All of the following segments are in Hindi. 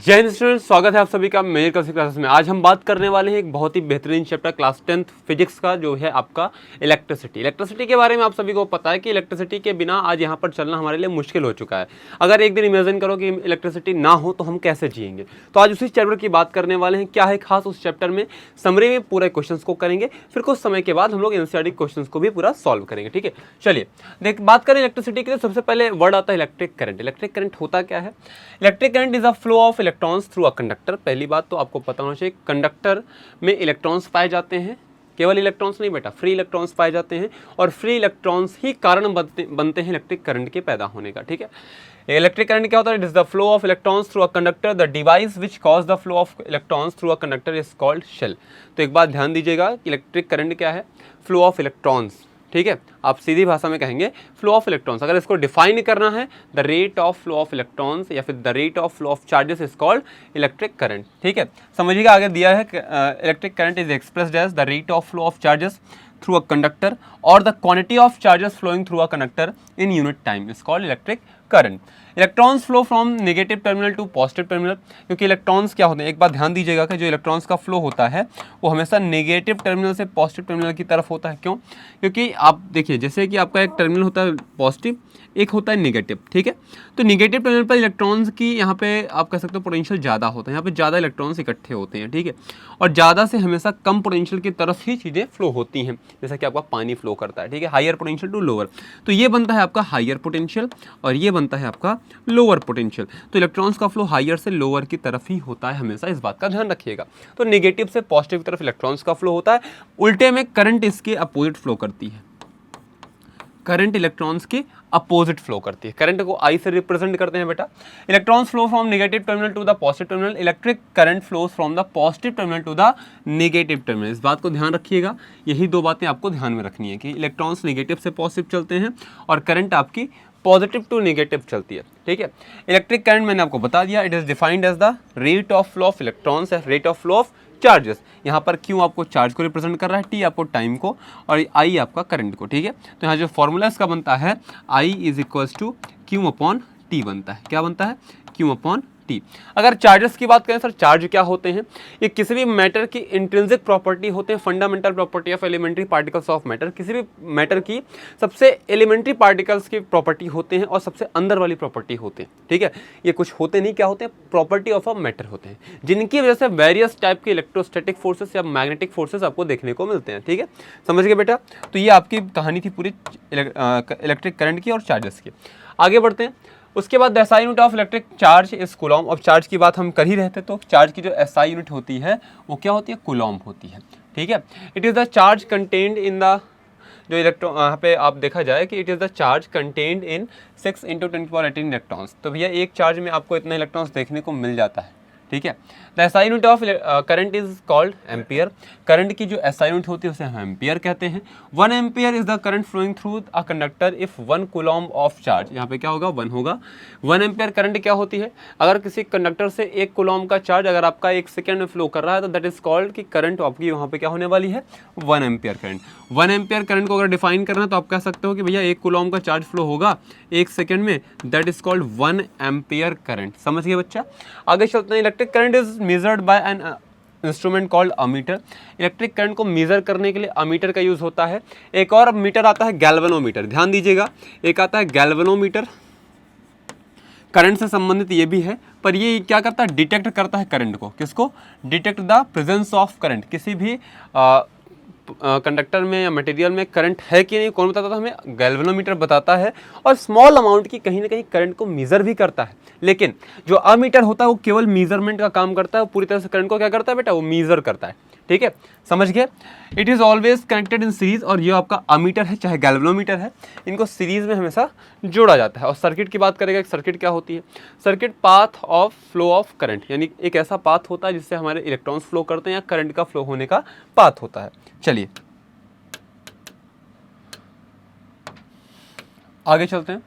जय हिंद स्टूडेंट्स, स्वागत है आप सभी का मेजर क्लासेस क्लासेस में। आज हम बात करने वाले हैं एक बहुत ही बेहतरीन चैप्टर क्लास 10th फिजिक्स का, जो है आपका इलेक्ट्रिसिटी। इलेक्ट्रिसिटी के बारे में आप सभी को पता है कि इलेक्ट्रिसिटी के बिना आज यहाँ पर चलना हमारे लिए मुश्किल हो चुका है। अगर एक दिन इमेजिन करो कि इलेक्ट्रिसिटी ना हो तो हम कैसे जिएंगे। तो आज उसी चैप्टर की बात करने वाले हैं। क्या है खास उस चैप्टर में, समरी में पूरे क्वेश्चन को करेंगे, फिर कुछ समय के बाद हम लोग एनसीईआरटी क्वेश्चन को भी पूरा सॉल्व करेंगे। ठीक है, चलिए बात करें इलेक्ट्रिसिटी की। तो सबसे पहले वर्ड आता है इलेक्ट्रिक करंट। इलेक्ट्रिक करंट होता क्या है? Electric current is a flow of electrons through a conductor. पहली बात तो आपको पता होना चाहिए, कंडक्टर में इलेक्ट्रॉन्स पाए जाते हैं। केवल इलेक्ट्रॉन्स नहीं बेटा, फ्री इलेक्ट्रॉन्स पाए जाते हैं, और फ्री इलेक्ट्रॉन्स ही कारण बनते हैं इलेक्ट्रिक करंट के पैदा होने का। ठीक है, इलेक्ट्रिक करंट क्या होता है? It is the flow of electrons through a conductor. The device which cause the flow of electrons through a conductor is called cell. तो एक बात ध्यान दीजिएगा, इलेक्ट्रिक करंट क्या है? Flow of electrons. ठीक है, आप सीधी भाषा में कहेंगे फ्लो ऑफ इलेक्ट्रॉन्स। अगर इसको डिफाइन करना है, the rate of flow of electrons या फिर the rate of flow of charges is called electric current. ठीक है, समझिएगा, आगे दिया है electric current is expressed as the rate of flow of charges through a conductor or the quantity of charges flowing through a conductor in unit time is called electric current. Electrons flow from negative terminal to positive terminal. क्योंकि इलेक्ट्रॉन्स क्या होते हैं, एक बात ध्यान दीजिएगा कि जो इलेक्ट्रॉन्स का फ्लो होता है वो हमेशा नेगेटिव टर्मिनल से पॉजिटिव टर्मिनल की तरफ होता है। क्यों? क्योंकि आप देखिए, जैसे कि आपका एक टर्मिनल होता है पॉजिटिव, एक होता है नेगेटिव। ठीक है, तो नेगेटिव टर्मिनल पर इलेक्ट्रॉन्स की यहाँ पे आप कह सकते हो पोटेंशियल ज़्यादा होता है, यहाँ पे ज़्यादा इलेक्ट्रॉन्स इकट्ठे होते हैं। ठीक है, और ज़्यादा से हमेशा कम पोटेंशियल की तरफ ही चीज़ें फ्लो होती हैं, जैसा कि आपका पानी फ्लो करता है। ठीक है, हायर पोटेंशियल टू लोअर, तो ये बनता है आपका हायर पोटेंशियल और ये बनता है आपका लोअर पोटेंशियल। तो इलेक्ट्रॉन्स का फ्लो हायर से लोअर की तरफ ही होता है हमेशा, इस बात का ध्यान रखिएगा। तो नेगेटिव से पॉजिटिव की तरफ इलेक्ट्रॉन्स का फ्लो होता है। उल्टे में करंट इसके अपोजिट फ्लो करती है। करंट इलेक्ट्रॉन्स के अपोजिट फ्लो करती है। करंट को आई से रिप्रेजेंट करते हैं बेटा। Electrons flow from negative terminal to the positive terminal. Electric current flows from the positive terminal to the negative terminal. इस बात को ध्यान रखिएगा, यही दो बातें आपको ध्यान में रखनी है कि इलेक्ट्रॉन्स नेगेटिव से पॉजिटिव चलते हैं और करंट आपकी पॉजिटिव टू नेगेटिव चलती है। ठीक है, इलेक्ट्रिक करंट मैंने आपको बता दिया, it is defined as the rate of flow of electrons, rate of flow of charges. यहाँ पर क्यू आपको चार्ज को रिप्रेजेंट कर रहा है, टी आपको टाइम को, और आई आपका करंट को। ठीक है, तो यहाँ जो फॉर्मूला इसका बनता है, I is equals to Q upon T बनता है। क्या बनता है? Q upon T. अगर चार्जेस की बात करें सर, चार्ज क्या होते हैं? ये किसी भी मैटर की इंट्रिंसिक प्रॉपर्टी होते हैं, fundamental property of elementary particles of matter. किसी भी मैटर की सबसे एलिमेंट्री पार्टिकल्स की प्रॉपर्टी होते हैं और सबसे अंदर वाली प्रॉपर्टी होते हैं। ठीक है, ये कुछ होते नहीं, क्या होते हैं? प्रॉपर्टी ऑफ अ मैटर होते हैं, जिनकी वजह से वेरियस टाइप के इलेक्ट्रोस्टैटिक फोर्सेस या मैग्नेटिक फोर्सेस आपको देखने को मिलते हैं। ठीक है, समझ गए बेटा? तो ये आपकी कहानी थी पूरी इलेक्ट्रिक करंट की और चार्जेस की। आगे बढ़ते हैं। उसके बाद SI unit of electric charge is Coulomb. अब चार्ज की बात हम कर ही रहे थे, तो चार्ज की जो SI यूनिट होती है वो क्या होती है? कूलॉम होती है। ठीक है, it is the charge contained in the, जो इलेक्ट्रॉन यहाँ पे आप देखा जाए कि it is the charge contained in 6 × 10⁻18 electrons. तो भैया एक चार्ज में आपको इतने इलेक्ट्रॉन्स देखने को मिल जाता है। ठीक है, the SI unit of current is called ampere. Current की जो SI यूनिट होती है उसे हम एम्पियर कहते हैं। 1 ampere is the current flowing through a conductor if 1 coulomb of charge. यहाँ पे क्या होगा? 1 होगा। 1 एम्पियर करंट क्या होती है? अगर किसी कंडक्टर से 1 कूलॉम का चार्ज अगर आपका 1 सेकेंड में फ्लो कर रहा है तो दैट इज कॉल्ड कि करंट आपकी वहाँ पे क्या होने वाली है? 1 एम्पियर करंट। 1 एम्पियर करंट को अगर डिफाइन करना है तो आप कह सकते हो कि भैया 1 कूलॉम का चार्ज फ्लो होगा 1 सेकेंड में, that is called 1 ampere current. समझ गए बच्चा? आगे चलते हैं। Electric current is measured by an instrument called ammeter. Electric current को मेजर करने के लिए अमीटर का यूज होता है। एक और मीटर आता है गैल्वेनोमीटर, ध्यान दीजिएगा, एक आता है गैल्वेनोमीटर। करंट से संबंधित ये भी है, पर ये क्या करता है? डिटेक्ट करता है करंट को। किसको? Detect the presence of current. किसी भी कंडक्टर में या मटेरियल में करंट है कि नहीं, कौन बताता था हमें? गैल्वेनोमीटर बताता है। और स्मॉल अमाउंट की कहीं ना कहीं करंट को मेजर भी करता है। लेकिन जो अमीटर होता है वो केवल मेजरमेंट का काम करता है, वो पूरी तरह से करंट को क्या करता है बेटा? वो मेजर करता है। ठीक है, समझ गए? It is always connected in series. और ये आपका अमीटर है चाहे गैल्वेनोमीटर है, इनको सीरीज में हमेशा जोड़ा जाता है। और सर्किट की बात करेगा, सर्किट क्या होती है? Circuit path of flow of current, यानी एक ऐसा पाथ होता है जिससे हमारे इलेक्ट्रॉन्स फ्लो करते हैं या करंट का फ्लो होने का पाथ होता है। चलिए आगे चलते हैं।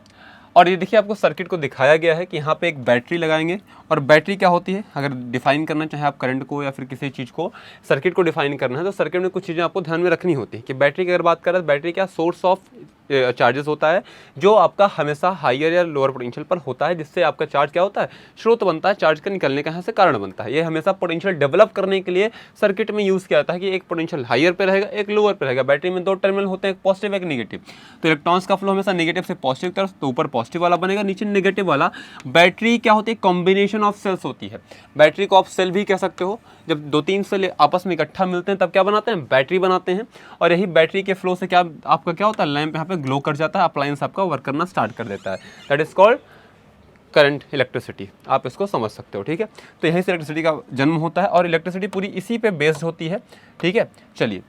और ये देखिए, आपको सर्किट को दिखाया गया है कि यहाँ पे एक बैटरी लगाएंगे और बैटरी क्या होती है, अगर डिफाइन करना चाहे आप करंट को या फिर किसी चीज़ को, सर्किट को डिफाइन करना है, तो सर्किट में कुछ चीज़ें आपको ध्यान में रखनी होती है कि बैटरी की अगर बात करें तो बैटरी क्या सोर्स ऑफ चार्जेस होता है जो आपका हमेशा हायर या लोअर पोटेंशियल पर होता है, जिससे आपका चार्ज क्या होता है, स्रोत बनता है, चार्ज का निकलने का यहाँ से कारण बनता है। ये हमेशा पोटेंशियल डेवलप करने के लिए सर्किट में यूज़ किया जाता है कि एक पोटेंशियल हायर पे रहेगा, एक लोअर पे रहेगा। बैटरी में 2 टर्मिनल होते हैं, एक पॉजिटिव एक नेगेटिव, तो इलेक्ट्रॉन्स का फ्लो हमेशा नेगेटिव से पॉजिटिव तरफ, तो ऊपर पॉजिटिव वाला बनेगा, नीचे नेगेटिव वाला। बैटरी क्या होती है, कॉम्बिनेशन ऑफ सेल्स होती है। बैटरी को आप सेल भी कह सकते हो, जब 2-3 सेल आपस में इकट्ठा मिलते हैं तब क्या बनाते हैं, बैटरी बनाते हैं। और यही बैटरी के फ्लो से क्या आपका क्या होता है, लैंप यहाँ पे ग्लो कर जाता है, अप्लायंस आपका वर्क करना स्टार्ट कर देता है। That is called current electricity, आप इसको समझ सकते हो, ठीक है। तो यहीं से इलेक्ट्रिसिटी का जन्म होता है और इलेक्ट्रिसिटी पूरी इसी पे बेस्ड होती है, ठीक है। चलिए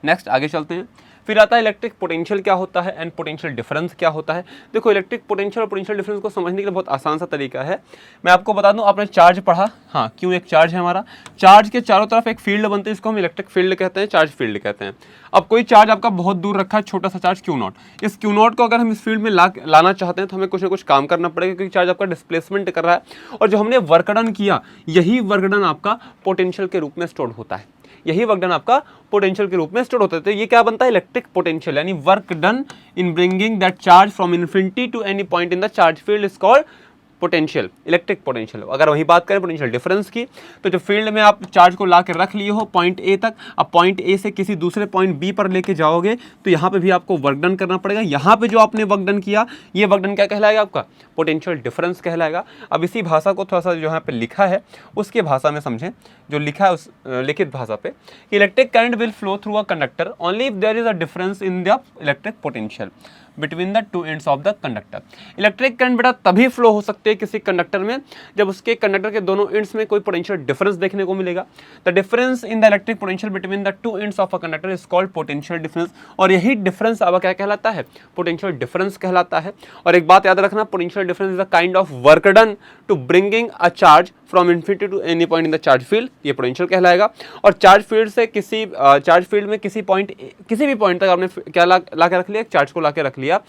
नेक्स्ट आगे चलते हैं। फिर आता है इलेक्ट्रिक पोटेंशियल क्या होता है एंड पोटेंशियल डिफरेंस क्या होता है। देखो इलेक्ट्रिक पोटेंशियल और पोटेंशियल डिफरेंस को समझने के लिए बहुत आसान सा तरीका है। मैं आपको बता दूं, आपने चार्ज पढ़ा, हाँ क्यों, एक चार्ज है हमारा, चार्ज के चारों तरफ एक फील्ड बनती है, इसको हम इलेक्ट्रिक फील्ड कहते हैं, चार्ज फील्ड कहते हैं। अब कोई चार्ज आपका बहुत दूर रखा है, छोटा सा चार्ज Q0, इस Q0 को अगर हम इस फील्ड में लाना चाहते हैं तो हमें कुछ ना कुछ काम करना पड़ेगा, क्योंकि चार्ज आपका डिस्प्लेसमेंट कर रहा है, और जो हमने वर्क डन किया यही वर्क डन आपका पोटेंशियल के रूप में स्टोर होता है, यही वर्क डन आपका पोटेंशियल के रूप में स्टोर होता है। तो ये क्या बनता है, इलेक्ट्रिक पोटेंशियल, यानी work done in bringing that charge from infinity to any point in the charge field is called potential, electric potential. अगर वही बात करें पोटेंशियल डिफरेंस की, तो जो फील्ड में आप चार्ज को ला के रख लिए हो पॉइंट ए तक, अब पॉइंट ए से किसी दूसरे पॉइंट बी पर लेके जाओगे तो यहाँ पे भी आपको वर्क डन करना पड़ेगा। यहाँ पे जो आपने वर्क डन किया, ये वर्क डन क्या कहलाएगा, आपका पोटेंशियल डिफरेंस कहलाएगा। अब इसी भाषा को थोड़ा सा जो यहाँ पे लिखा है उसके भाषा में समझें, जो लिखा है उस लिखित भाषा पे, electric current will flow through a conductor only if there is a difference in the electric potential between the 2 ends of the conductor. Electric current बेटा तभी फ्लो हो सकते हैं किसी कंडक्टर में जब उसके कंडक्टर के दोनों एंड्स में कोई पोटेंशियल डिफरेंस देखने को मिलेगा। The difference in the electric potential between the 2 ends of a conductor is called potential difference, और यही डिफरेंस अब क्या कहलाता है, पोटेंशियल डिफरेंस कहलाता है। और एक बात याद रखना, potential difference is a kind of work done to bringing a charge from infinity to any point in the charge field, ये पोटेंशियल कहलाएगा। और चार्ज फील्ड से किसी चार्ज फील्ड में किसी भी पॉइंट तक आपने क्या ला के रख लिया, चार्ज को ला के रख लिया,